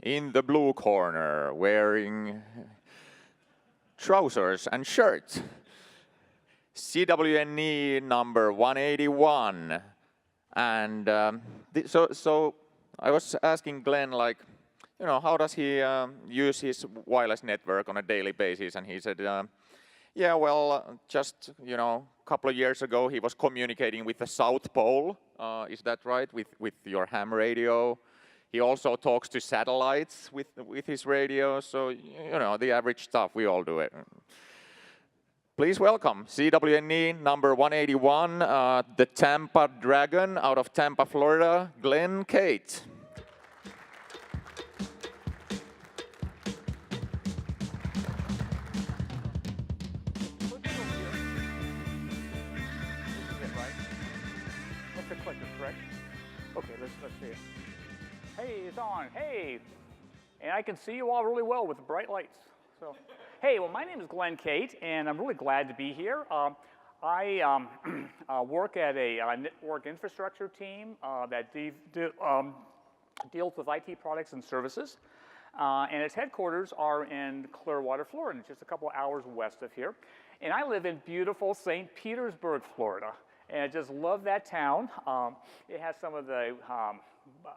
in the blue corner, wearing trousers and shirt, CWNE number 181. And so I was asking Glenn, like, you know, how does he use his wireless network on a daily basis? And he said, yeah, well, just, you know, a couple of years ago, he was communicating with the South Pole. Is that right? With your ham radio. He also talks to satellites with his radio. So, you know, the average stuff, we all do it. Please welcome CWNE number 181, the Tampa Dragon out of Tampa, Florida, Glenn Cate. Okay, let's see it. Hey, it's on. Hey, and I can see you all really well with the bright lights. So, hey, well, my name is Glenn Cate, and I'm really glad to be here. I work at a network infrastructure team that deals with IT products and services, and its headquarters are in Clearwater, Florida, just a couple hours west of here. And I live in beautiful St. Petersburg, Florida. And I just love that town. It has some of the,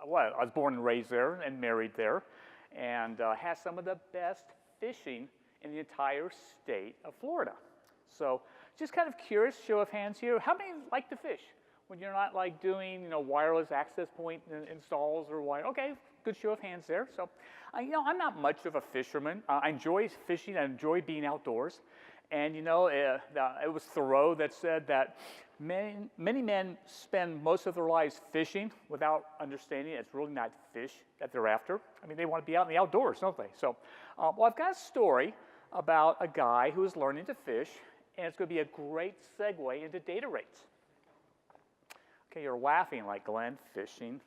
well, I was born and raised there and married there, and has some of the best fishing in the entire state of Florida. So just kind of curious, show of hands here, how many like to fish when you're not like doing, you know, wireless access point installs or wire? Okay, good show of hands there. So, you know, I'm not much of a fisherman. I enjoy fishing, I enjoy being outdoors. And you know, it was Thoreau that said that many men spend most of their lives fishing without understanding it's really not fish that they're after. I mean, they want to be out in the outdoors, don't they? So, well, I've got a story about a guy who is learning to fish, and it's going to be a great segue into data rates. Okay, you're laughing like, Glenn, fishing,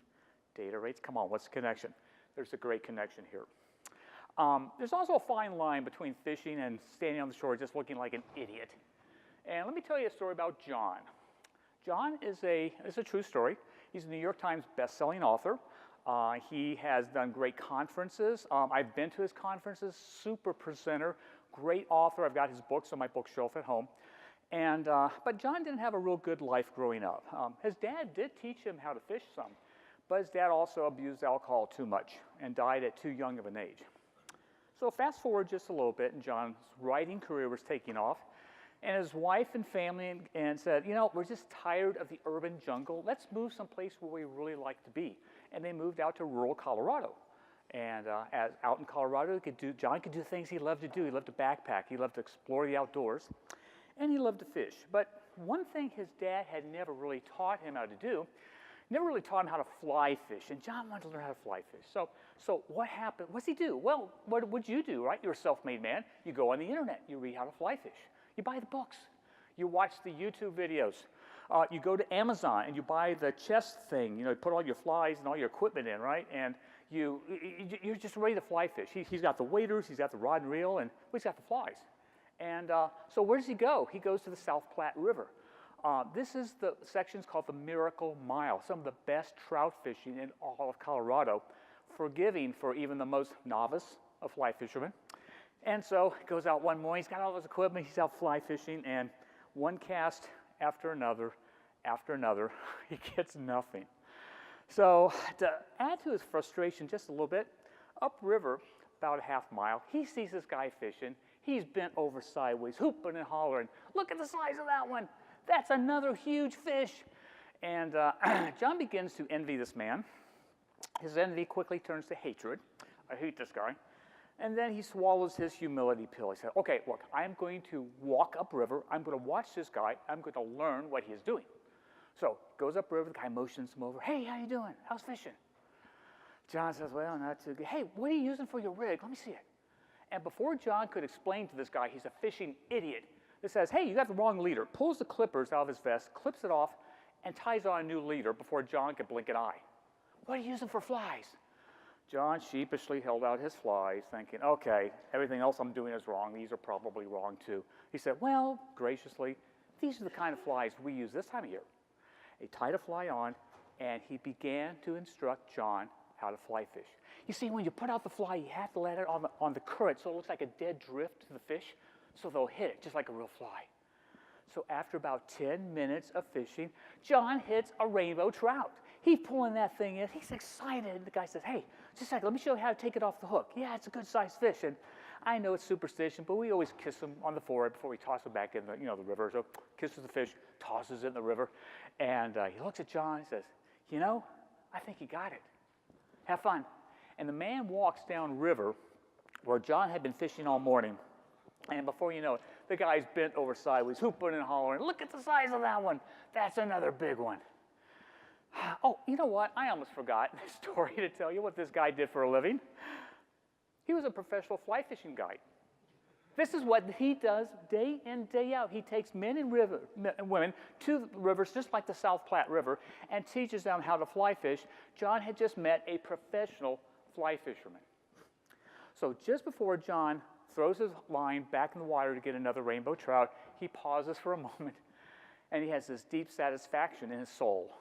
data rates. Come on, what's the connection? There's a great connection here. There's also a fine line between fishing and standing on the shore just looking like an idiot. And let me tell you a story about John. John is a true story. He's a New York Times best-selling author. He has done great conferences. I've been to his conferences, super presenter, great author. I've got his books on my bookshelf at home. And, but John didn't have a real good life growing up. His dad did teach him how to fish some, but his dad also abused alcohol too much and died at too young of an age. So fast forward just a little bit, and John's writing career was taking off, and his wife and family and said, you know, we're just tired of the urban jungle. Let's move someplace where we really like to be. And they moved out to rural Colorado. And out in Colorado, John could do things he loved to do. He loved to backpack. He loved to explore the outdoors. And he loved to fish. But one thing his dad had never really taught him how to do, never really taught him how to fly fish. And John wanted to learn how to fly fish. So what happened? What's he do? Well, what would you do, right? You're a self-made man. You go on the internet. You read how to fly fish. You buy the books. You watch the YouTube videos. You go to Amazon and you buy the chest thing. You know, you put all your flies and all your equipment in, right? And you're just ready to fly fish. He's got the waders. He's got the rod and reel, and he's got the flies. And so where does he go? He goes to the South Platte River. This is the section's called the Miracle Mile, some of the best trout fishing in all of Colorado, forgiving for even the most novice of fly fishermen. And so he goes out one morning, he's got all his equipment, he's out fly fishing, and one cast after another, he gets nothing. So to add to his frustration just a little bit, upriver, about a half mile, he sees this guy fishing. He's bent over sideways, hooping and hollering. Look at the size of that one. That's another huge fish. And John begins to envy this man. His envy quickly turns to hatred. I hate this guy. And then he swallows his humility pill. He said, okay, look, I'm going to walk upriver. I'm going to watch this guy. I'm going to learn what he's doing. So goes upriver. The guy motions him over. Hey, how you doing? How's fishing? John says, well, not too good. Hey, what are you using for your rig? Let me see it. And before John could explain to this guy he's a fishing idiot, it says, hey, you got the wrong leader. Pulls the clippers out of his vest, clips it off, and ties on a new leader before John could blink an eye. What are you using for flies? John sheepishly held out his flies, thinking, okay, everything else I'm doing is wrong. These are probably wrong too. He said, well, graciously, these are the kind of flies we use this time of year. He tied a fly on, and he began to instruct John how to fly fish. You see, when you put out the fly, you have to let it on the current so it looks like a dead drift to the fish, so they'll hit it just like a real fly. So after about 10 minutes of fishing, John hits a rainbow trout. He's pulling that thing in. He's excited. The guy says, hey, just a second, let me show you how to take it off the hook. Yeah, it's a good-sized fish. And I know it's superstition, but we always kiss him on the forehead before we toss him back in the river. So kisses the fish, tosses it in the river. And he looks at John and says, you know, I think you got it. Have fun. And the man walks down river where John had been fishing all morning. And before you know it, the guy's bent over sideways, hooping and hollering. Look at the size of that one. That's another big one. Oh, you know what? I almost forgot the story to tell you what this guy did for a living. He was a professional fly fishing guide. This is what he does day in, day out. He takes men and women to rivers just like the South Platte River and teaches them how to fly fish. John had just met a professional fly fisherman. So just before John throws his line back in the water to get another rainbow trout, he pauses for a moment, and he has this deep satisfaction in his soul.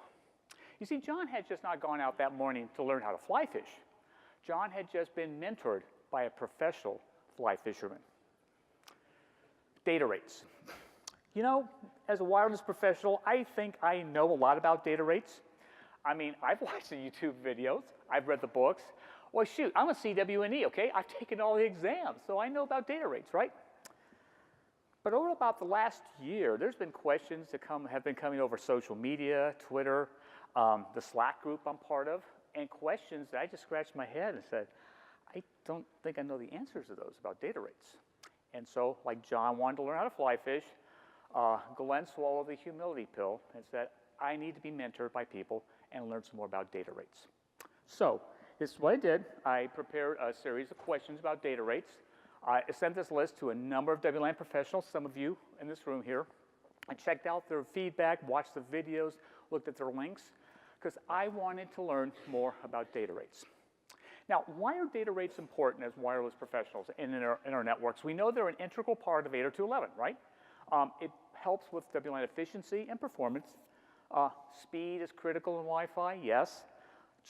You see, John had just not gone out that morning to learn how to fly fish. John had just been mentored by a professional fly fisherman. Data rates. You know, as a wireless professional, I think I know a lot about data rates. I mean, I've watched the YouTube videos, I've read the books. Well, shoot, I'm a CWNE, okay? I've taken all the exams, so I know about data rates, right? But over about the last year, there's been questions that have been coming over social media, Twitter, the Slack group I'm part of, and questions that I just scratched my head and said, I don't think I know the answers to those about data rates. And so, like John wanted to learn how to fly fish, Glenn swallowed the humility pill and said, I need to be mentored by people and learn some more about data rates. So, this is what I did. I prepared a series of questions about data rates. I sent this list to a number of Wlan professionals, some of you in this room here. I checked out their feedback, watched the videos, looked at their links, because I wanted to learn more about data rates. Now, why are data rates important as wireless professionals in our networks? We know they're an integral part of 802.11, right? It helps with WLAN efficiency and performance. Speed is critical in Wi-Fi, yes.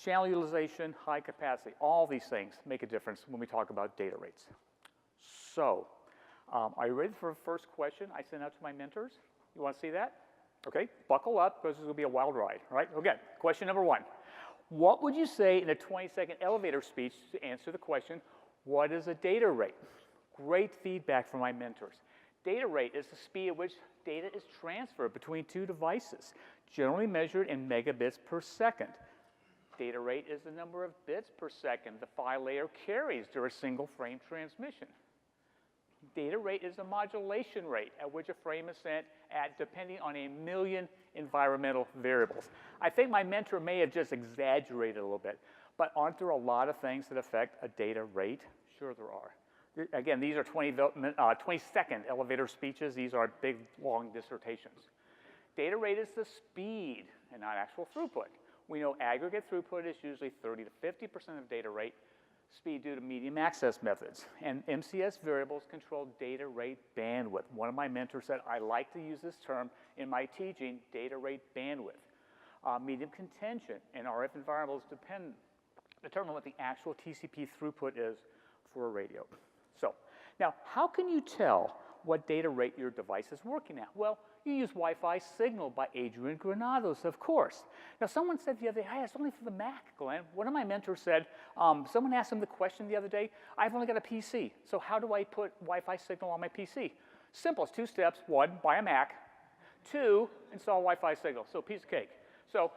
Channel utilization, high capacity, all these things make a difference when we talk about data rates. So, are you ready for the first question I sent out to my mentors? You want to see that? Okay, buckle up because this will be a wild ride, right? Okay, question number one. What would you say in a 20-second elevator speech to answer the question, what is a data rate? Great feedback from my mentors. Data rate is the speed at which data is transferred between two devices, generally measured in megabits per second. Data rate is the number of bits per second the file layer carries during a single frame transmission. Data rate is the modulation rate at which a frame is sent at depending on a million environmental variables. I think my mentor may have just exaggerated a little bit, but aren't there a lot of things that affect a data rate? Sure there are. Again, these are 20-second elevator speeches. These are big, long dissertations. Data rate is the speed and not actual throughput. We know aggregate throughput is usually 30 to 50% of data rate speed due to medium access methods. And MCS variables control data rate bandwidth. One of my mentors said, I like to use this term in my teaching, data rate bandwidth. Medium contention and RF environments determine what the actual TCP throughput is for a radio. So, now, how can you tell what data rate your device is working at? Well, you use Wi-Fi Signal by Adrian Granados, of course. Now, someone said the other day, hey, it's only for the Mac, Glenn. One of my mentors said, someone asked him the question the other day, I've only got a PC, so how do I put Wi-Fi Signal on my PC? Simple, it's 2 steps. 1, buy a Mac. 2, install Wi-Fi Signal. So, piece of cake. So,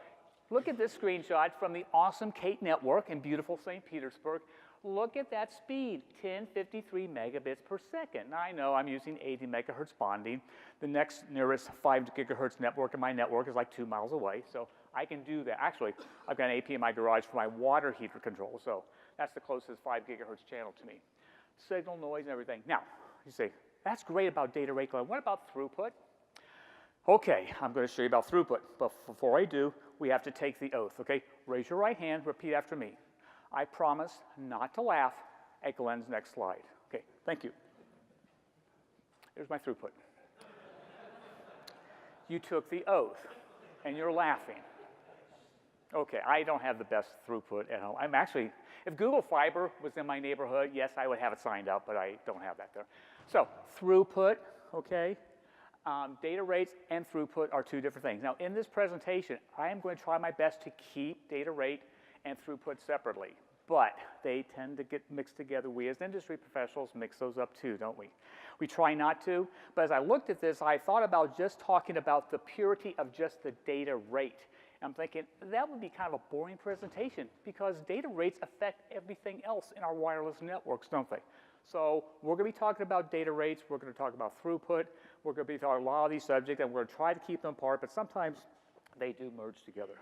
look at this screenshot from the awesome Cate network in beautiful St. Petersburg. Look at that speed, 1053 megabits per second. Now, I know I'm using 80 megahertz bonding. The next nearest 5 gigahertz network in my network is like 2 miles away, so I can do that. Actually, I've got an AP in my garage for my water heater control, so that's the closest 5 gigahertz channel to me. Signal, noise, and everything. Now, you say, that's great about data rate, Glenn. What about throughput? Okay, I'm going to show you about throughput, but before I do, we have to take the oath, okay? Raise your right hand, repeat after me. I promise not to laugh at Glenn's next slide. Okay, thank you. Here's my throughput. You took the oath, and you're laughing. Okay, I don't have the best throughput at home. I'm actually, if Google Fiber was in my neighborhood, yes, I would have it signed up, but I don't have that there. So throughput, okay, data rates and throughput are two different things. Now, in this presentation, I am going to try my best to keep data rate and throughput separately, but they tend to get mixed together. We as industry professionals mix those up too, don't we? We try not to, but as I looked at this, I thought about just talking about the purity of just the data rate. I'm thinking that would be kind of a boring presentation because data rates affect everything else in our wireless networks, don't they? So we're going to be talking about data rates, we're going to talk about throughput, we're going to be talking about a lot of these subjects, and we're going to try to keep them apart, but sometimes they do merge together.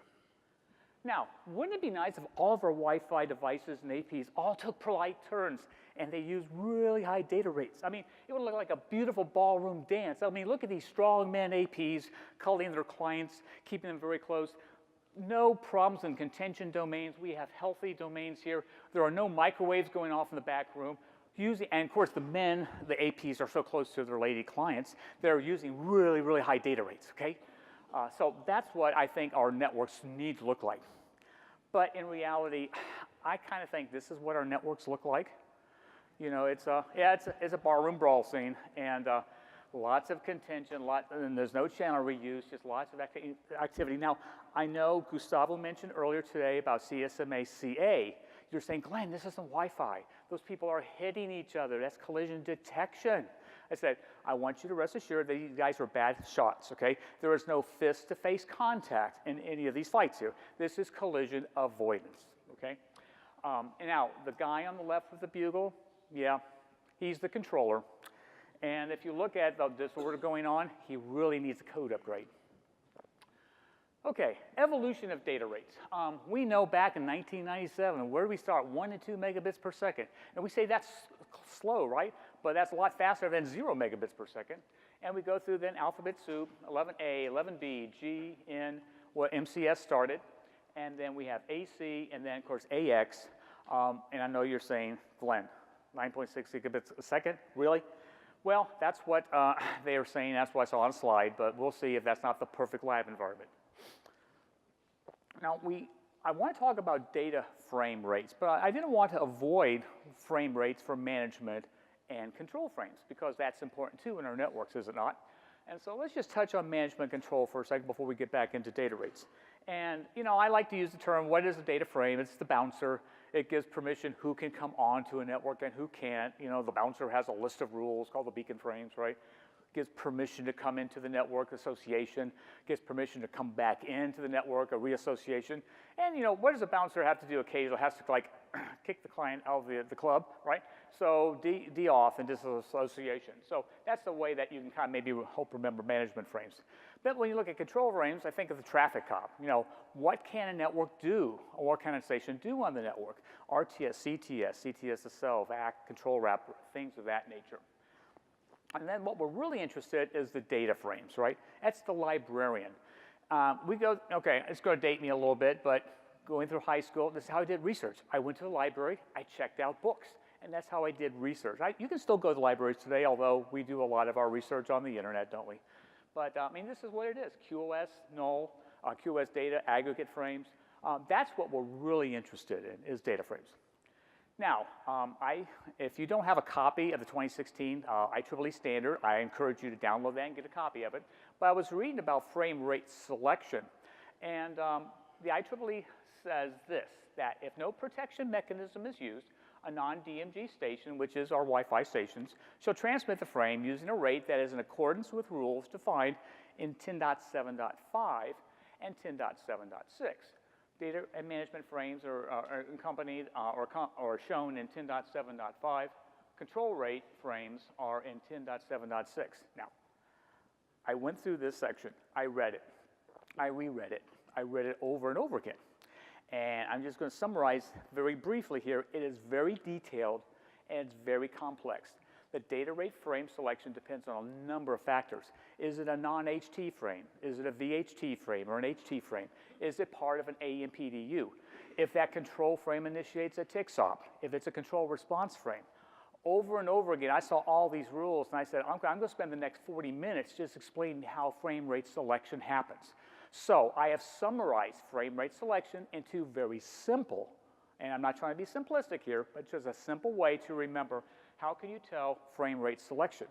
Now, wouldn't it be nice if all of our Wi-Fi devices and APs all took polite turns and they used really high data rates? I mean, it would look like a beautiful ballroom dance. I mean, look at these strongman APs culling their clients, keeping them very close. No problems in contention domains. We have healthy domains here. There are no microwaves going off in the back room. And of course, the APs are so close to their lady clients, they're using really, really high data rates, okay? So that's what I think our networks need to look like. But in reality, I kind of think this is what our networks look like. You know, it's a barroom brawl scene, and lots of contention, and there's no channel reuse, just lots of activity. Now, I know Gustavo mentioned earlier today about CSMA-CA. You're saying, Glenn, this isn't Wi-Fi. Those people are hitting each other. That's collision detection. I said, I want you to rest assured that these guys are bad shots, okay? There is no fist-to-face contact in any of these fights here. This is collision avoidance, okay? And now, the guy on the left with the bugle, yeah, he's the controller. And if you look at the disorder going on, he really needs a code upgrade. Okay, evolution of data rates. We know back in 1997, where do we start? 1 and 2 megabits per second. And we say that's slow, right? But that's a lot faster than 0 megabits per second. And we go through then alphabet soup, 11A, 11B, G, N, where MCS started. And then we have AC, and then, of course, AX. And I know you're saying, Glenn, 9.6 gigabits a second? Really? Well, that's what they are saying. That's what I saw on a slide. But we'll see if that's not the perfect lab environment. Now, I want to talk about data frame rates, but I didn't want to avoid frame rates for management and control frames, because that's important too in our networks, is it not? And so let's just touch on management control for a second before we get back into data rates. And, you know, I like to use the term, what is a data frame? It's the bouncer. It gives permission who can come onto a network and who can't. You know, the bouncer has a list of rules called the beacon frames, right? Gives permission to come into the network association, gives permission to come back into the network, a reassociation. And, you know, what does a bouncer have to do occasionally? Has to, like, kick the client out of the club, right? So de-auth and disassociation. So that's the way that you can kind of maybe remember management frames. But when you look at control frames, I think of the traffic cop. You know, what can a network do, or what can a station do on the network? RTS, CTS, CTS itself, ACT, control wrap, things of that nature. And then what we're really interested in is the data frames, right? That's the librarian. Okay, it's going to date me a little bit, but going through high school, this is how I did research. I went to the library, I checked out books, and that's how I did research. You can still go to libraries today, although we do a lot of our research on the internet, don't we? But, I mean, this is what it is. QoS, null, QoS data, aggregate frames. That's what we're really interested in, is data frames. Now, if you don't have a copy of the 2016 IEEE standard, I encourage you to download that and get a copy of it. But I was reading about frame rate selection, and the IEEE says this, that if no protection mechanism is used, a non-DMG station, which is our Wi-Fi stations, shall transmit the frame using a rate that is in accordance with rules defined in 10.7.5 and 10.7.6. Data and management frames are accompanied or shown in 10.7.5. Control rate frames are in 10.7.6. Now, I went through this section. I read it. I reread it. I read it over and over again. And I'm just going to summarize very briefly here. It is very detailed and it's very complex. The data rate frame selection depends on a number of factors. Is it a non-HT frame? Is it a VHT frame or an HT frame? Is it part of an AMPDU? If that control frame initiates a TICSOP, if it's a control response frame. Over and over again, I saw all these rules, and I said, I'm going to spend the next 40 minutes just explaining how frame rate selection happens. So I have summarized frame rate selection into very simple, and I'm not trying to be simplistic here, but just a simple way to remember how can you tell frame rate selection.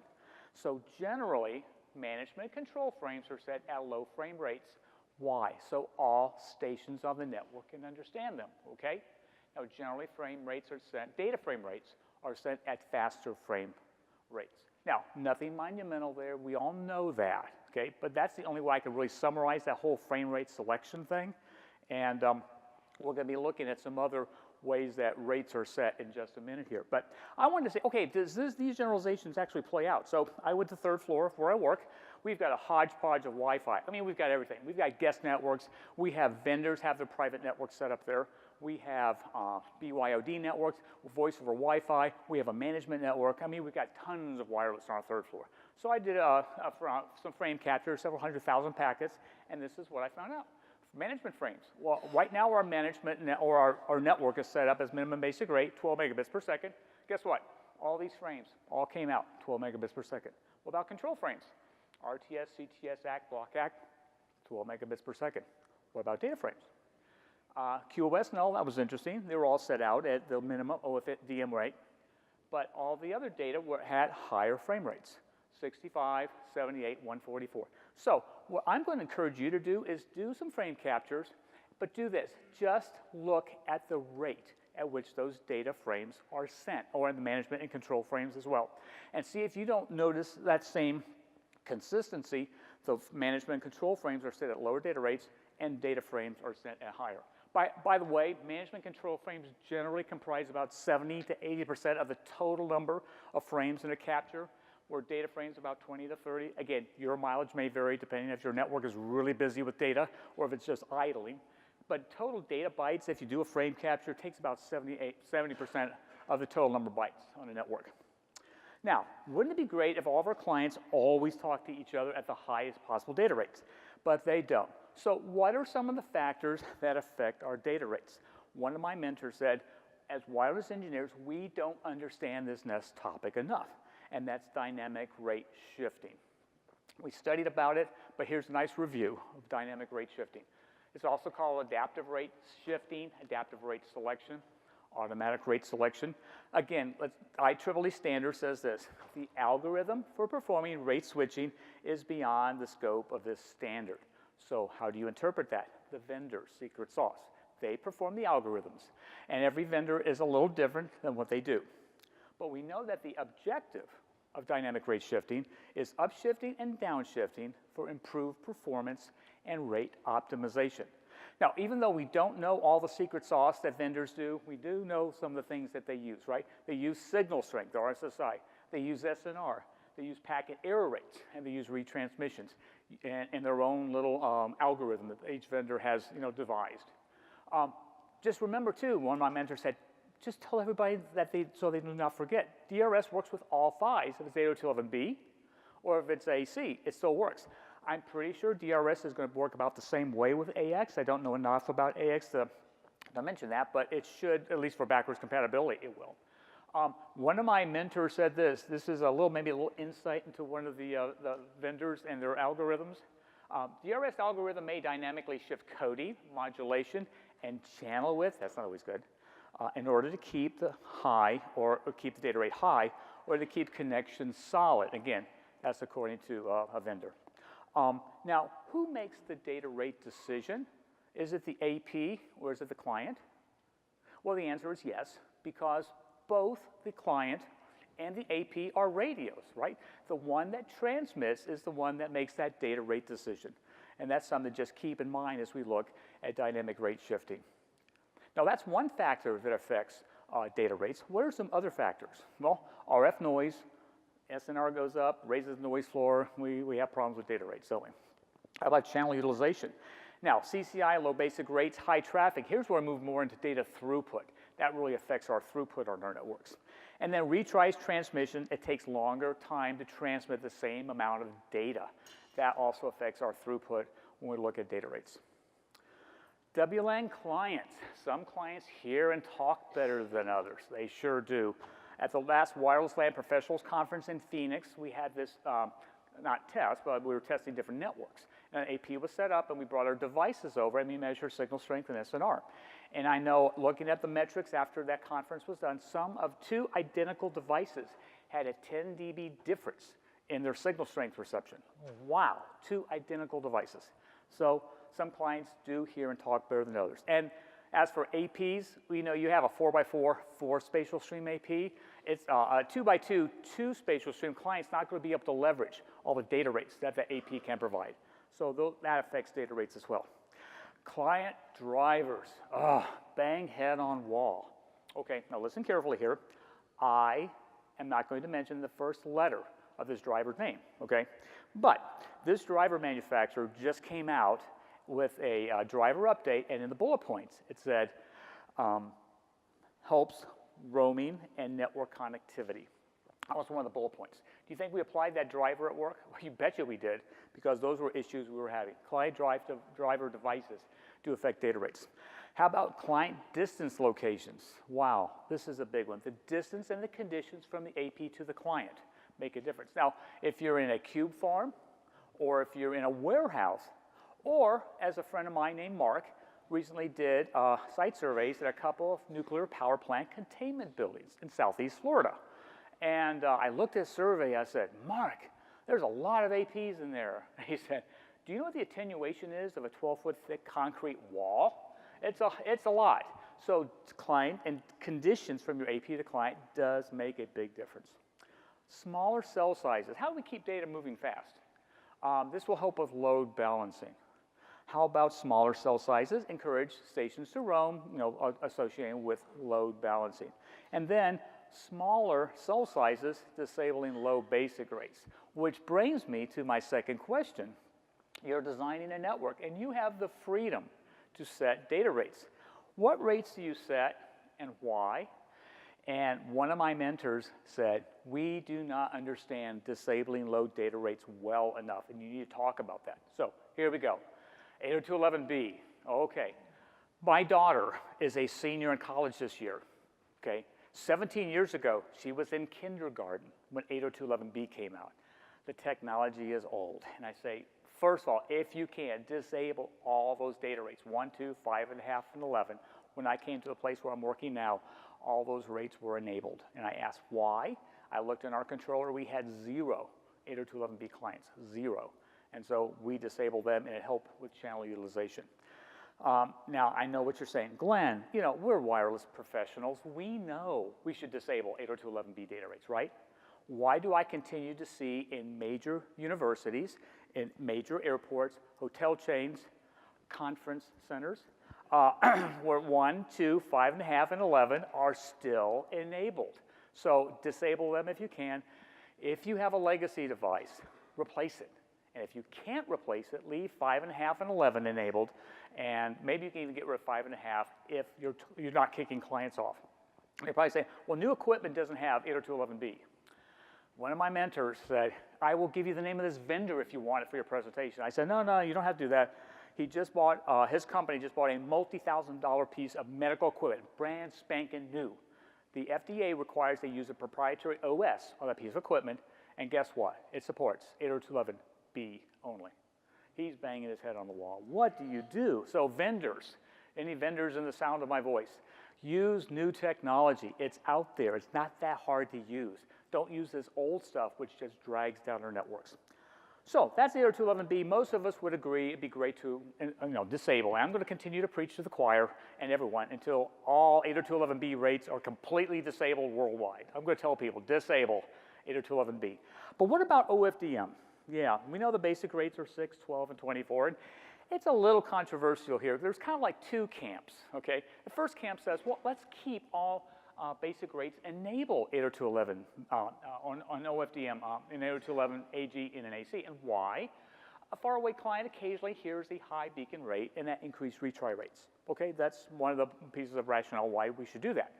So generally, management control frames are set at low frame rates. Why? So all stations on the network can understand them, okay? Now generally frame rates are set, data frame rates are set at faster frame rates. Now, nothing monumental there, we all know that, okay? But that's the only way I can really summarize that whole frame rate selection thing. And we're gonna be looking at some other ways that rates are set in just a minute here. But I wanted to say, okay, these generalizations actually play out? So I went to the third floor where I work. We've got a hodgepodge of Wi-Fi. I mean, we've got everything. We've got guest networks. We have vendors have their private networks set up there. We have BYOD networks, voice over Wi-Fi. We have a management network. I mean, we've got tons of wireless on our third floor. So I did some frame capture, several 100,000 packets, and this is what I found out. Management frames. Well, right now our management our network is set up as minimum basic rate, 12 megabits per second. Guess what? All these frames all came out 12 megabits per second. What about control frames? RTS, CTS, ACK, block ACK, 12 megabits per second. What about data frames? QoS, no, that was interesting. They were all set out at the minimum OFDM rate, but all the other data had higher frame rates, 65, 78, 144. So what I'm going to encourage you to do is do some frame captures, but do this. Just look at the rate at which those data frames are sent, or in the management and control frames as well. And see if you don't notice that same consistency. The management and control frames are set at lower data rates, and data frames are sent at higher. By the way, management control frames generally comprise about 70 to 80% of the total number of frames in a capture, where data frames about 20 to 30. Again, your mileage may vary depending if your network is really busy with data or if it's just idling. But total data bytes, if you do a frame capture, takes about 70% of the total number of bytes on a network. Now, wouldn't it be great if all of our clients always talk to each other at the highest possible data rates? But they don't. So what are some of the factors that affect our data rates? One of my mentors said, as wireless engineers, we don't understand this next topic enough, and that's dynamic rate shifting. We studied about it, but here's a nice review of dynamic rate shifting. It's also called adaptive rate shifting, adaptive rate selection, automatic rate selection. Again, IEEE standard says this: the algorithm for performing rate switching is beyond the scope of this standard. So how do you interpret that? The vendor's secret sauce. They perform the algorithms, and every vendor is a little different than what they do. But we know that the objective of dynamic rate shifting is upshifting and downshifting for improved performance and rate optimization. Now, even though we don't know all the secret sauce that vendors do, we do know some of the things that they use, right? They use signal strength, RSSI. They use SNR. They use packet error rates, and they use retransmissions in their own little algorithm that each vendor has, devised. Just remember, too, one of my mentors said, just tell everybody that so they do not forget. DRS works with all fives. If it's 802.11b or if it's AC, it still works. I'm pretty sure DRS is going to work about the same way with AX. I don't know enough about AX to mention that, but it should, at least for backwards compatibility, it will. One of my mentors said this. This is maybe a little insight into one of the vendors and their algorithms. DRS algorithm may dynamically shift coding, modulation, and channel width. That's not always good. In order to keep the high or keep the data rate high, or to keep connections solid. Again, that's according to a vendor. Now, who makes the data rate decision? Is it the AP or is it the client? Well, the answer is yes, because both the client and the AP are radios, right? The one that transmits is the one that makes that data rate decision. And that's something to just keep in mind as we look at dynamic rate shifting. Now, that's one factor that affects data rates. What are some other factors? Well, RF noise, SNR goes up, raises the noise floor. We have problems with data rates, don't we? How about channel utilization? Now, CCI, low basic rates, high traffic. Here's where I move more into data throughput. That really affects our throughput on our networks. And then retries transmission. It takes longer time to transmit the same amount of data. That also affects our throughput when we look at data rates. WLAN clients. Some clients hear and talk better than others. They sure do. At the last Wireless LAN Professionals Conference in Phoenix, we had this, not test, but we were testing different networks. an AP was set up, and we brought our devices over, and we measured signal strength and SNR. And I know, looking at the metrics after that conference was done, some of 2 identical devices had a 10 dB difference in their signal strength reception. Wow, 2 identical devices. So some clients do hear and talk better than others. And as for APs, we know you have a 4x4 4 spatial stream AP. It's a 2x2 2 spatial stream. Client's not going to be able to leverage all the data rates that the AP can provide. So that affects data rates as well. Client drivers, bang head on wall. Okay, now listen carefully here. I am not going to mention the first letter of this driver's name, okay? But this driver manufacturer just came out with a driver update, and in the bullet points, it said, helps roaming and network connectivity. That was one of the bullet points. Do you think we applied that driver at work? Well, you betcha we did, because those were issues we were having. Client driver devices do affect data rates. How about client distance locations? Wow, this is a big one. The distance and the conditions from the AP to the client make a difference. Now, if you're in a cube farm, or if you're in a warehouse, or as a friend of mine named Mark recently did site surveys at a couple of nuclear power plant containment buildings in Southeast Florida. And I looked at his survey, I said, Mark, there's a lot of APs in there. He said, do you know what the attenuation is of a 12-foot thick concrete wall? It's a lot. So client and conditions from your AP to client does make a big difference. Smaller cell sizes. How do we keep data moving fast? This will help with load balancing. How about smaller cell sizes? Encourage stations to roam, associated with load balancing. And then smaller cell sizes disabling low basic rates, which brings me to my second question. You're designing a network, and you have the freedom to set data rates. What rates do you set, and why? And one of my mentors said, we do not understand disabling low data rates well enough, and you need to talk about that. So here we go. 802.11b, okay. My daughter is a senior in college this year, okay? 17 years ago, she was in kindergarten when 802.11b came out. The technology is old, and I say, first of all, if you can, disable all those data rates, 1, 2, 5.5, and 11. When I came to the place where I'm working now, all those rates were enabled. And I asked why. I looked in our controller, we had 0 802.11b clients, 0. And so we disabled them, and it helped with channel utilization. Now, I know what you're saying. Glenn, we're wireless professionals. We know we should disable 802.11b data rates, right? Why do I continue to see in major universities, in major airports, hotel chains, conference centers, where 1, 2, 5.5, and 11 are still enabled? So disable them if you can. If you have a legacy device, replace it. And if you can't replace it, leave 5.5 and 11 enabled, and maybe you can even get rid of 5.5 if you're not kicking clients off. You're probably saying, well, new equipment doesn't have 802.11b. One of my mentors said, I will give you the name of this vendor if you want it for your presentation. I said, no, you don't have to do that. He just bought, his company just bought a multi-thousand-dollar piece of medical equipment, brand spanking new. The FDA requires they use a proprietary OS on that piece of equipment, and guess what? It supports 802.11b only. He's banging his head on the wall. What do you do? So vendors, any vendors in the sound of my voice, use new technology. It's out there. It's not that hard to use. Don't use this old stuff which just drags down our networks. So that's 802.11b. Most of us would agree it'd be great to disable. And I'm going to continue to preach to the choir and everyone until all 802.11b rates are completely disabled worldwide. I'm going to tell people, disable 802.11b. But what about OFDM? Yeah, we know the basic rates are 6, 12, and 24. And it's a little controversial here. There's kind of like 2 camps, okay? The first camp says, well, let's keep all basic rates enable 802.11 on OFDM in 802.11 AG in an AC. And why? A faraway client occasionally hears the high beacon rate and that increased retry rates. Okay, that's one of the pieces of rationale why we should do that.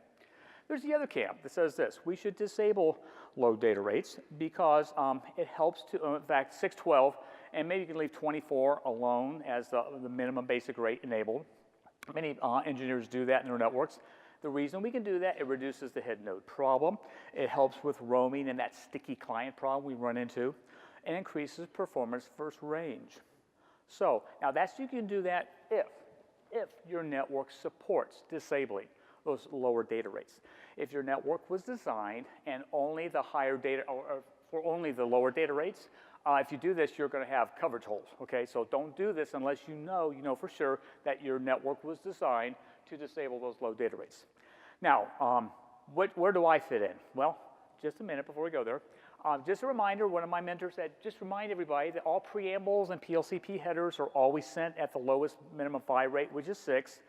There's the other camp that says this: we should disable low data rates because it helps to, in fact, 612, and maybe you can leave 24 alone as the minimum basic rate enabled. Many engineers do that in their networks. The reason we can do that, it reduces the head node problem. It helps with roaming and that sticky client problem we run into, and increases performance versus range. So now you can do that if your network supports disabling those lower data rates. If your network was designed and only the higher data, or for only the lower data rates, if you do this, you're going to have coverage holes, okay? So don't do this unless you know for sure that your network was designed to disable those low data rates. Now, where do I fit in? Well, just a minute before we go there. Just a reminder, one of my mentors said, just remind everybody that all preambles and PLCP headers are always sent at the lowest minimum PHY rate, which is 6.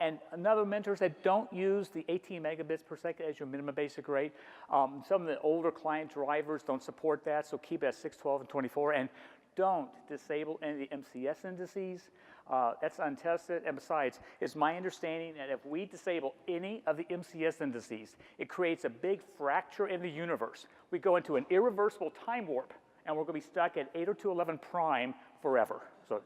And another mentor said, don't use the 18 megabits per second as your minimum basic rate. Some of the older client drivers don't support that, so keep it at 6, 12, and 24. And don't disable any of the MCS indices. That's untested. And besides, it's my understanding that if we disable any of the MCS indices, it creates a big fracture in the universe. We go into an irreversible time warp, and we're going to be stuck at 802.11 prime forever. So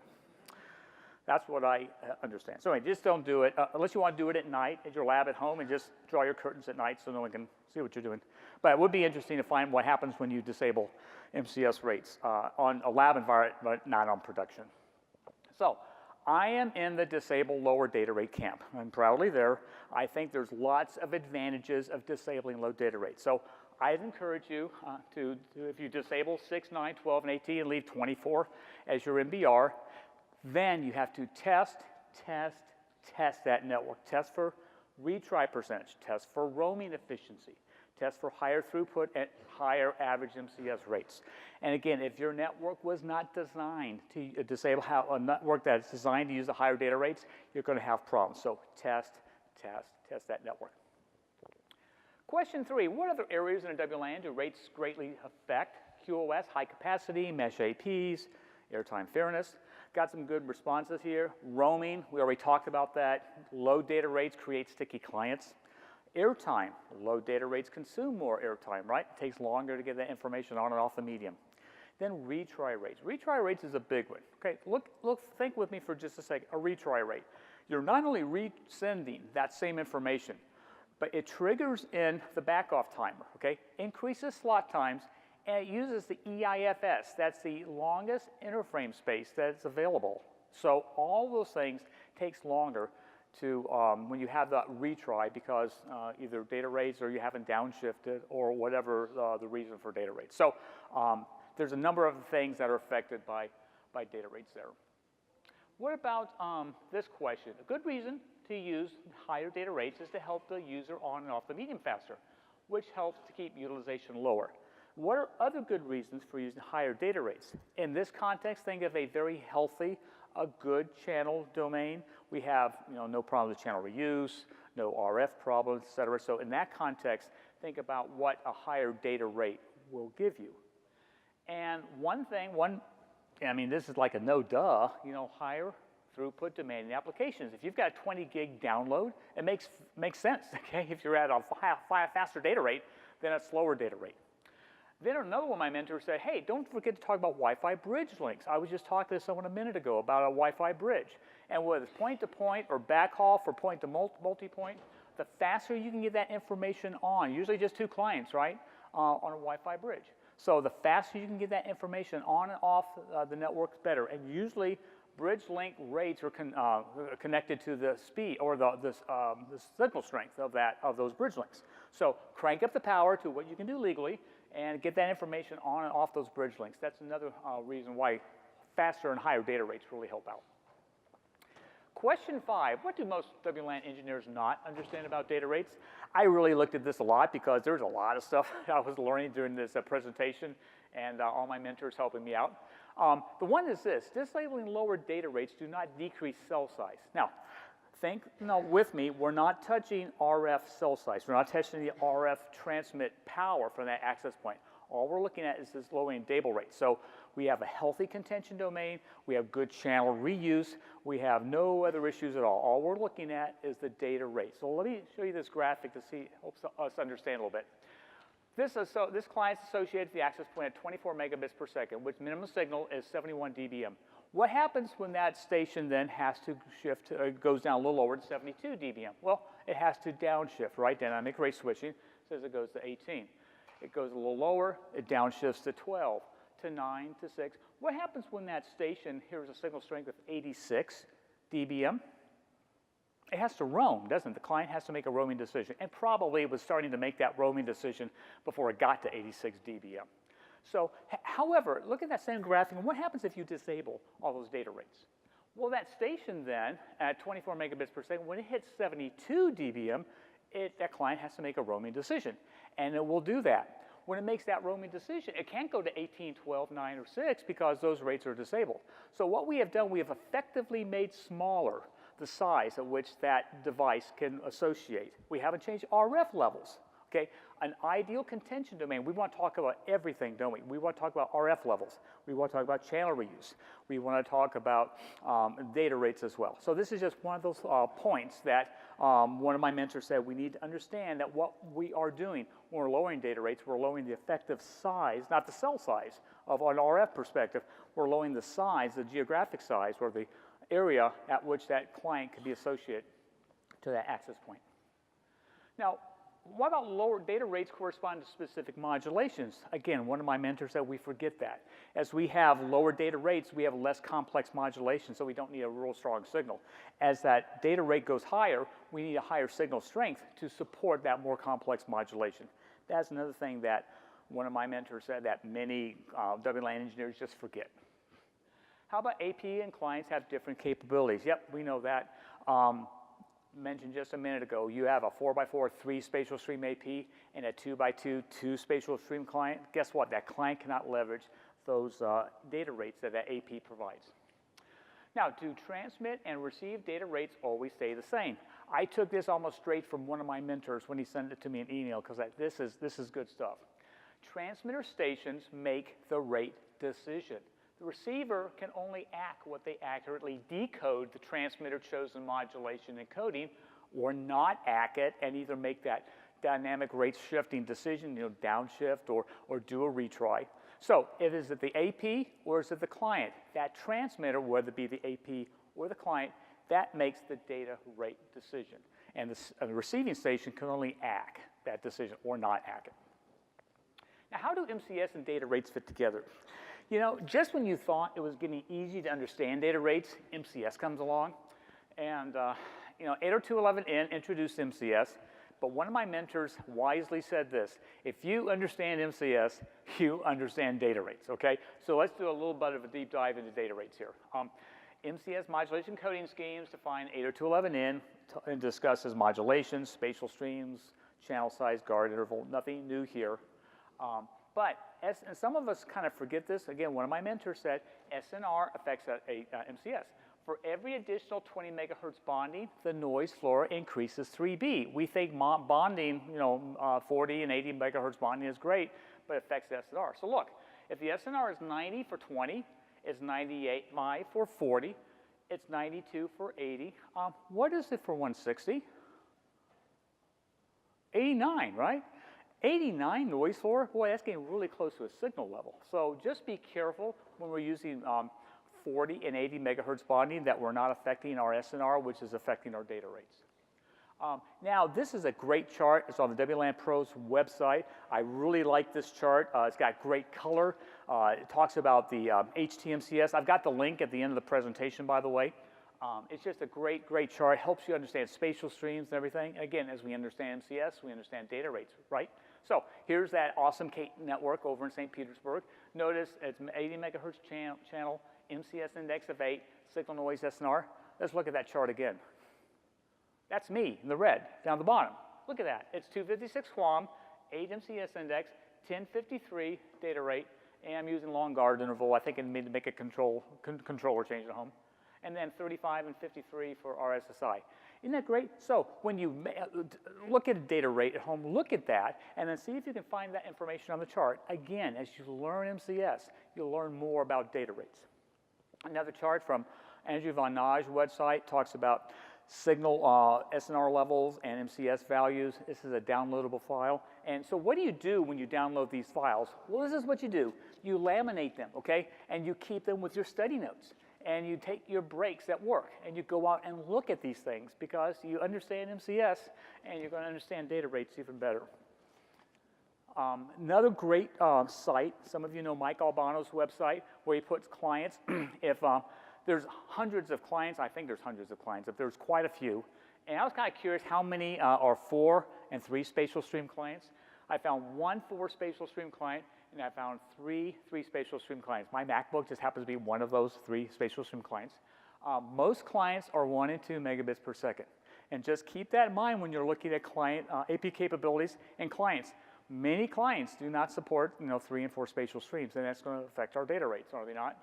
that's what I understand. So anyway, just don't do it unless you want to do it at night at your lab at home, and just draw your curtains at night so no one can see what you're doing. But it would be interesting to find what happens when you disable MCS rates on a lab environment, but not on production. So I am in the disable lower data rate camp. I'm proudly there. I think there's lots of advantages of disabling low data rates. So I'd encourage you to if you disable 6, 9, 12, and 18 and leave 24 as your MBR, then you have to test that network. Test for retry percentage, test for roaming efficiency, test for higher throughput and higher average MCS rates. And again, if your network was not designed to disable a network that's designed to use the higher data rates, you're going to have problems. So test that network. Question 3, what other areas in a WLAN do rates greatly affect? QoS, high capacity, mesh APs, airtime fairness. Got some good responses here. Roaming, we already talked about that. Low data rates create sticky clients. Airtime, low data rates consume more airtime, right? It takes longer to get that information on and off the medium. Then retry rates. Retry rates is a big one. Okay, think with me for just a second. A retry rate. You're not only resending that same information, but it triggers in the backoff timer, okay? Increases slot times, and it uses the EIFS. That's the longest interframe space that's available. So all those things takes longer to when you have that retry because either data rates or you haven't downshifted or whatever the reason for data rates. So there's a number of things that are affected by data rates there. What about this question? A good reason to use higher data rates is to help the user on and off the medium faster, which helps to keep utilization lower. What are other good reasons for using higher data rates? In this context, think of a very healthy, a good channel domain. We have no problem with channel reuse, no RF problems, et cetera. So in that context, think about what a higher data rate will give you. And I mean, this is like a no-duh, higher throughput demanding applications. If you've got a 20 gig download, it makes sense, okay? If you're at a faster data rate than a slower data rate. Then another one of my mentors said, hey, don't forget to talk about Wi-Fi bridge links. I was just talking to someone a minute ago about a Wi-Fi bridge. And whether it's point-to-point or backhaul for point-to-multi-point, the faster you can get that information on, usually just 2 clients, right, on a Wi-Fi bridge. So the faster you can get that information on and off the network, better. And usually bridge link rates are connected to the speed or the signal strength of those bridge links. So crank up the power to what you can do legally and get that information on and off those bridge links. That's another reason why faster and higher data rates really help out. Question 5, what do most WLAN engineers not understand about data rates? I really looked at this a lot because there's a lot of stuff I was learning during this presentation and all my mentors helping me out. The one is this, disabling lower data rates do not decrease cell size. Now, think with me, we're not touching RF cell size. We're not touching the RF transmit power from that access point. All we're looking at is this lowering data rate. So we have a healthy contention domain. We have good channel reuse. We have no other issues at all. All we're looking at is the data rate. So let me show you this graphic to see, helps us understand a little bit. This client's associated with the access point at 24 megabits per second, which minimum signal is 71 dBm. What happens when that station then has to shift, goes down a little lower to 72 dBm? Well, it has to downshift, right? Dynamic rate switching says it goes to 18. It goes a little lower, it downshifts to 12. to 9 to 6. What happens when that station hears a signal strength of 86 dBm? It has to roam, doesn't it? The client has to make a roaming decision. And probably it was starting to make that roaming decision before it got to 86 dBm. So, however, look at that same graphic, and what happens if you disable all those data rates? Well, that station then, at 24 megabits per second, when it hits 72 dBm, that client has to make a roaming decision. And it will do that. When it makes that roaming decision, it can't go to 18, 12, 9, or 6 because those rates are disabled. So what we have done, we have effectively made smaller the size at which that device can associate. We haven't changed RF levels. Okay, an ideal contention domain, we want to talk about everything, don't we? We want to talk about RF levels. We want to talk about channel reuse. We want to talk about data rates as well. So this is just one of those points that one of my mentors said we need to understand that what we are doing when we're lowering data rates, we're lowering the effective size, not the cell size of an RF perspective, we're lowering the size, the geographic size, or the area at which that client could be associated to that access point. Now, what about lower data rates correspond to specific modulations? Again, one of my mentors said we forget that. As we have lower data rates, we have less complex modulation, so we don't need a real strong signal. As that data rate goes higher, we need a higher signal strength to support that more complex modulation. That's another thing that one of my mentors said that many WLAN engineers just forget. How about AP and clients have different capabilities? Yep, we know that. Mentioned just a minute ago, you have a 4x4, 3 spatial stream AP and a 2x2, 2 spatial stream client. Guess what? That client cannot leverage those data rates that AP provides. Now, do transmit and receive data rates always stay the same? I took this almost straight from one of my mentors when he sent it to me in email because this is good stuff. Transmitter stations make the rate decision. The receiver can only act what they accurately decode the transmitter chosen modulation encoding, or not act it and either make that dynamic rate shifting decision, downshift or do a retry. So is it the AP or is it the client? That transmitter, whether it be the AP or the client, that makes the data rate decision. And the receiving station can only act that decision or not act it. Now, how do MCS and data rates fit together? Just when you thought it was getting easy to understand data rates, MCS comes along. And, 802.11n introduced MCS, but one of my mentors wisely said this: if you understand MCS, you understand data rates, okay? So let's do a little bit of a deep dive into data rates here. MCS modulation coding schemes define 802.11n and discusses modulations, spatial streams, channel size, guard interval, nothing new here. But and some of us kind of forget this. Again, one of my mentors said SNR affects MCS. For every additional 20 megahertz bonding, the noise floor increases 3B. We think bonding, 40 and 80 megahertz bonding is great, but it affects SNR. So look, if the SNR is 90 for 20, it's 98 for 40, it's 92 for 80. What is it for 160? 89, right? 89 noise floor, boy, that's getting really close to a signal level. So just be careful when we're using 40 and 80 megahertz bonding that we're not affecting our SNR, which is affecting our data rates. Now, this is a great chart. It's on the WLAN Pros website. I really like this chart. It's got great color. It talks about the HTMCS. I've got the link at the end of the presentation, by the way. It's just a great, great chart. Helps you understand spatial streams and everything. Again, as we understand MCS, we understand data rates, right? So here's that awesome Cate network over in St. Petersburg. Notice it's 80 megahertz channel, MCS index of 8, signal noise SNR. Let's look at that chart again. That's me in the red down the bottom. Look at that. It's 256 QAM, 8 MCS index, 1053 data rate, and I'm using long guard interval. I think I need to make a controller change at home. And then 35 and 53 for RSSI. Isn't that great? So when you look at a data rate at home, look at that, and then see if you can find that information on the chart. Again, as you learn MCS, you'll learn more about data rates. Another chart from Andrew Von Nage website talks about signal SNR levels and MCS values. This is a downloadable file. And so what do you do when you download these files? Well, this is what you do. You laminate them, okay? And you keep them with your study notes. And you take your breaks at work and you go out and look at these things because you understand MCS and you're going to understand data rates even better. Another great site, some of you know Mike Albano's website, where he puts clients. If there's hundreds of clients, I think there's hundreds of clients, if there's quite a few. And I was kind of curious how many are 4 and 3 spatial stream clients. I found 1 4 spatial stream client, and I found 3 spatial stream clients. My MacBook just happens to be one of those 3 spatial stream clients. Most clients are 1 and 2 megabits per second. And just keep that in mind when you're looking at client AP capabilities and clients. Many clients do not support 3 and 4 spatial streams, and that's going to affect our data rates, are they not?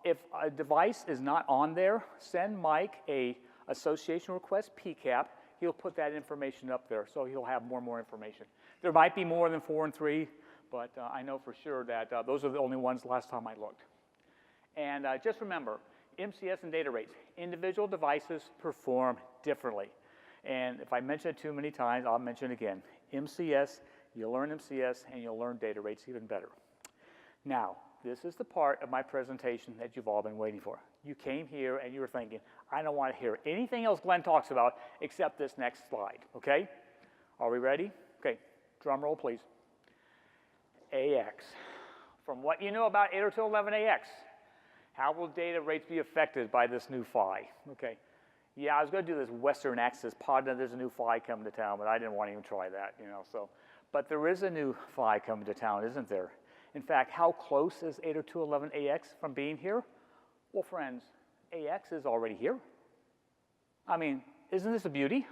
If a device is not on there, send Mike a association request, PCAP. He'll put that information up there, so he'll have more and more information. There might be more than 4 and 3, but I know for sure that those are the only ones last time I looked. And just remember, MCS and data rates, individual devices perform differently. And if I mention it too many times, I'll mention it again. MCS, you'll learn MCS, and you'll learn data rates even better. Now, this is the part of my presentation that you've all been waiting for. You came here and you were thinking, I don't want to hear anything else Glenn talks about except this next slide, okay? Are we ready? Okay, drum roll, please. AX. From what you know about 802.11ax, how will data rates be affected by this new PHY? Okay. Yeah, I was going to do this Western Access pod, and there's a new PHY coming to town, but I didn't want to even try that, so. But there is a new PHY coming to town, isn't there? In fact, how close is 802.11ax from being here? Well, friends, AX is already here. I mean, isn't this a beauty?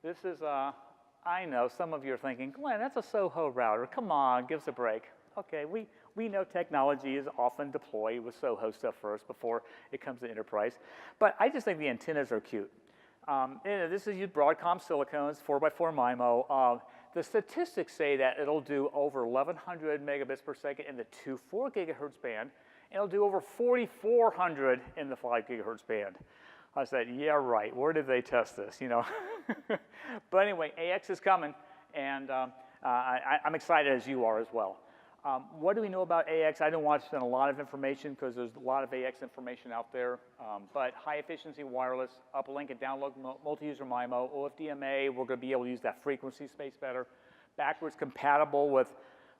This is, I know some of you are thinking, Glenn, that's a Soho router. Come on, give us a break. Okay, we know technology is often deployed with Soho stuff first before it comes to enterprise. But I just think the antennas are cute. This is Broadcom silicones, 4x4 MIMO. The statistics say that it'll do over 1,100 megabits per second in the 2.4 gigahertz band, and it'll do over 4,400 in the 5 gigahertz band. I said, yeah, right. Where did they test this, But anyway, AX is coming, and I'm excited as you are as well. What do we know about AX? I don't want to spend a lot of information because there's a lot of AX information out there. But high efficiency wireless, uplink and download multi-user MIMO, OFDMA, we're going to be able to use that frequency space better. Backwards compatible with,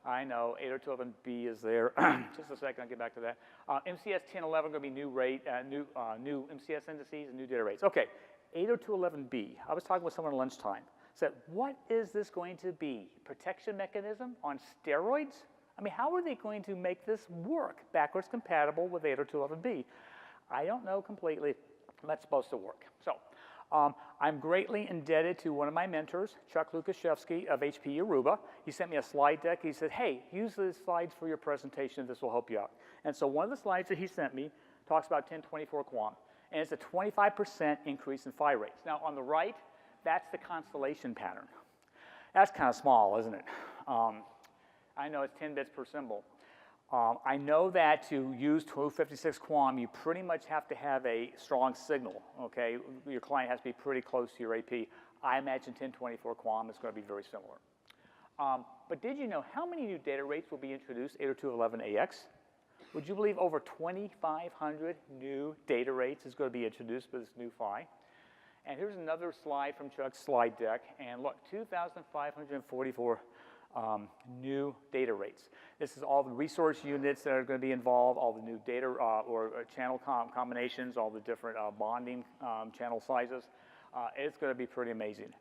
I know, 802.11b is there. Just a second, I'll get back to that. MCS 10.11 going to be new rate, new MCS indices and new data rates. Okay, 802.11b. I was talking with someone at lunchtime. Said, what is this going to be? Protection mechanism on steroids? I mean, how are they going to make this work backwards compatible with 802.11b? I don't know completely. That's supposed to work. So I'm greatly indebted to one of my mentors, Chuck Lukashevsky of HP Aruba. He sent me a slide deck. He said, hey, use these slides for your presentation. This will help you out. And so one of the slides that he sent me talks about 1024 QAM. And it's a 25% increase in PHY rates. Now, on the right, that's the constellation pattern. That's kind of small, isn't it? I know it's 10 bits per symbol. I know that to use 256 QAM, you pretty much have to have a strong signal, okay? Your client has to be pretty close to your AP. I imagine 1024 QAM is going to be very similar. But did you know how many new data rates will be introduced 802.11ax? Would you believe over 2,500 new data rates is going to be introduced with this new PHY? And here's another slide from Chuck's slide deck. And look, 2,544 new data rates. This is all the resource units that are going to be involved, all the new data or channel combinations, all the different bonding channel sizes. It's going to be pretty amazing.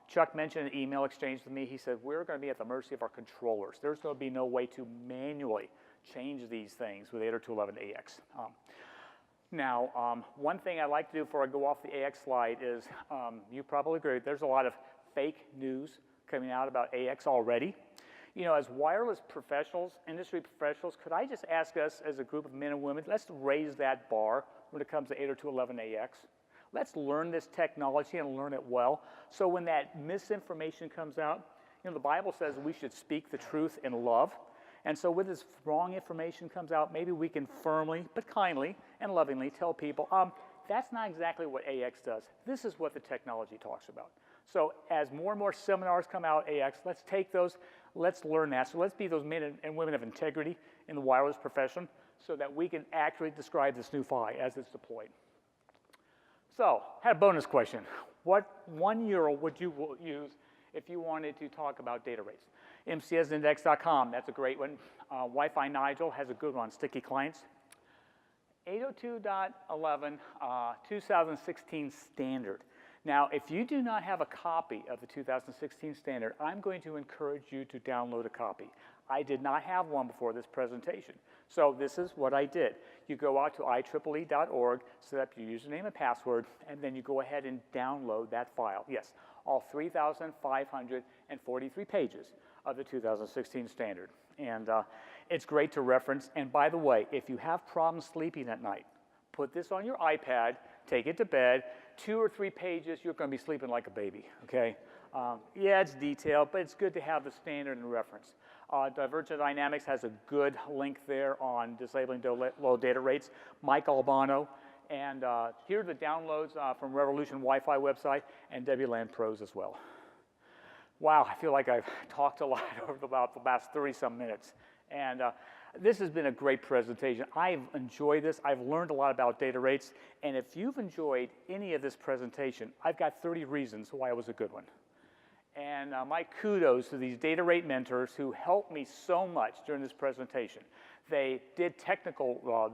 Chuck mentioned an email exchange with me. He said, we're going to be at the mercy of our controllers. There's going to be no way to manually change these things with 802.11ax. Now, one thing I like to do before I go off the AX slide is, you probably agree, there's a lot of fake news coming out about AX already. As wireless professionals, industry professionals, could I just ask us as a group of men and women, let's raise that bar when it comes to 802.11ax. Let's learn this technology and learn it well. So when that misinformation comes out, the Bible says we should speak the truth in love. And so when this wrong information comes out, maybe we can firmly, but kindly and lovingly tell people, that's not exactly what AX does. This is what the technology talks about. So as more and more seminars come out, AX, let's take those, let's learn that. So let's be those men and women of integrity in the wireless profession so that we can accurately describe this new PHY as it's deployed. So, I had a bonus question. What €1 would you use if you wanted to talk about data rates? mcsindex.com, that's a great one. Wi-Fi Nigel has a good one, sticky clients. 802.11, 2016 standard. Now, if you do not have a copy of the 2016 standard, I'm going to encourage you to download a copy. I did not have one before this presentation. So this is what I did. You go out to IEEE.org, set up your username and password, and then you go ahead and download that file. Yes, all 3,543 pages of the 2016 standard. And it's great to reference. And by the way, if you have problems sleeping at night, put this on your iPad, take it to bed, 2 or 3 pages, you're going to be sleeping like a baby, okay? Yeah, it's detailed, but it's good to have the standard and reference. Divergent Dynamics has a good link there on disabling low data rates. Mike Albano. And here are the downloads from Revolution Wi-Fi website and WLAN Pros as well. Wow, I feel like I've talked a lot over about the last 30-some minutes. And this has been a great presentation. I've enjoyed this. I've learned a lot about data rates. And if you've enjoyed any of this presentation, I've got 30 reasons why it was a good one. And my kudos to these data rate mentors who helped me so much during this presentation. They did technical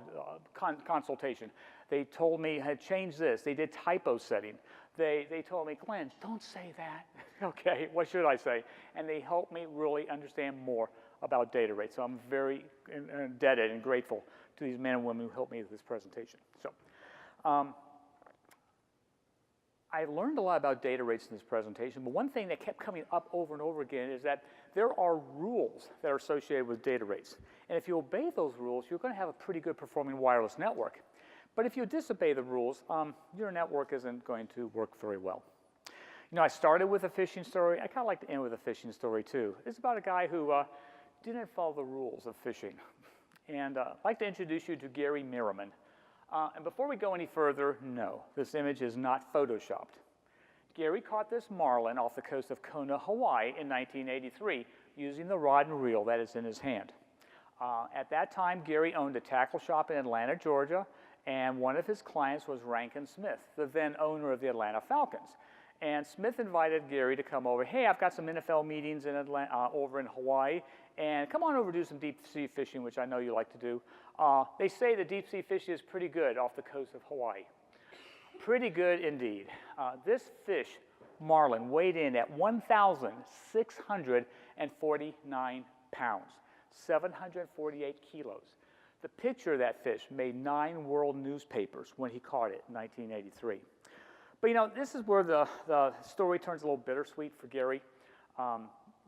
consultation. They told me, hey, change this. They did typo setting. They told me, Glenn, don't say that. Okay, what should I say? And they helped me really understand more about data rates. So I'm very indebted and grateful to these men and women who helped me with this presentation. So I learned a lot about data rates in this presentation, but one thing that kept coming up over and over again is that there are rules that are associated with data rates. And if you obey those rules, you're going to have a pretty good performing wireless network. But if you disobey the rules, your network isn't going to work very well. You know, I started with a phishing story. I kind of like to end with a phishing story, too. It's about a guy who didn't follow the rules of phishing. And I'd like to introduce you to Gary Merriman. And before we go any further, no, this image is not photoshopped. Gary caught this marlin off the coast of Kona, Hawaii in 1983 using the rod and reel that is in his hand. At that time, Gary owned a tackle shop in Atlanta, Georgia, and one of his clients was Rankin Smith, the then owner of the Atlanta Falcons. And Smith invited Gary to come over. Hey, I've got some NFL meetings in Atlanta, over in Hawaii, and come on over to do some deep sea fishing, which I know you like to do. They say the deep sea fishing is pretty good off the coast of Hawaii. Pretty good indeed. This fish, marlin, weighed in at 1,649 pounds, 748 kilos. The picture of that fish made 9 world newspapers when he caught it in 1983. But you know, this is where the story turns a little bittersweet for Gary.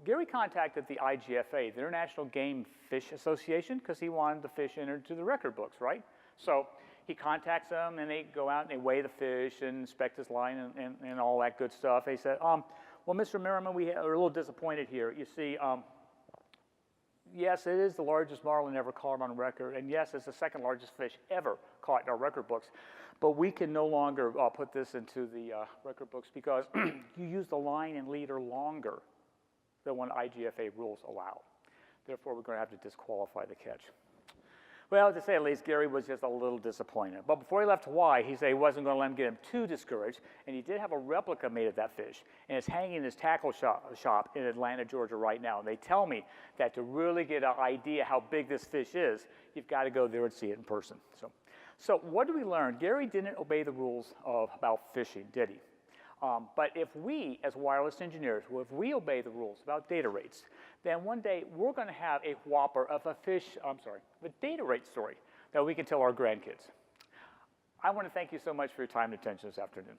Gary contacted the IGFA, the International Game Fish Association, because he wanted the fish entered to the record books, right? So he contacts them, and they go out and they weigh the fish and inspect his line and all that good stuff. They said, well, Mr. Merriman, we are a little disappointed here. You see, yes, it is the largest marlin ever caught on record, and yes, it's the second largest fish ever caught in our record books. But we can no longer put this into the record books because you use the line and leader longer than what IGFA rules allow. Therefore, we're going to have to disqualify the catch. Well, to say the least, Gary was just a little disappointed. But before he left Hawaii, he said he wasn't going to let him get him too discouraged, and he did have a replica made of that fish, and it's hanging in his tackle shop in Atlanta, Georgia right now. And they tell me that to really get an idea how big this fish is, you've got to go there and see it in person. So what do we learn? Gary didn't obey the rules about fishing, did he? But if we, as wireless engineers, if we obey the rules about data rates, then one day we're going to have a whopper of a data rate story that we can tell our grandkids. I want to thank you so much for your time and attention this afternoon.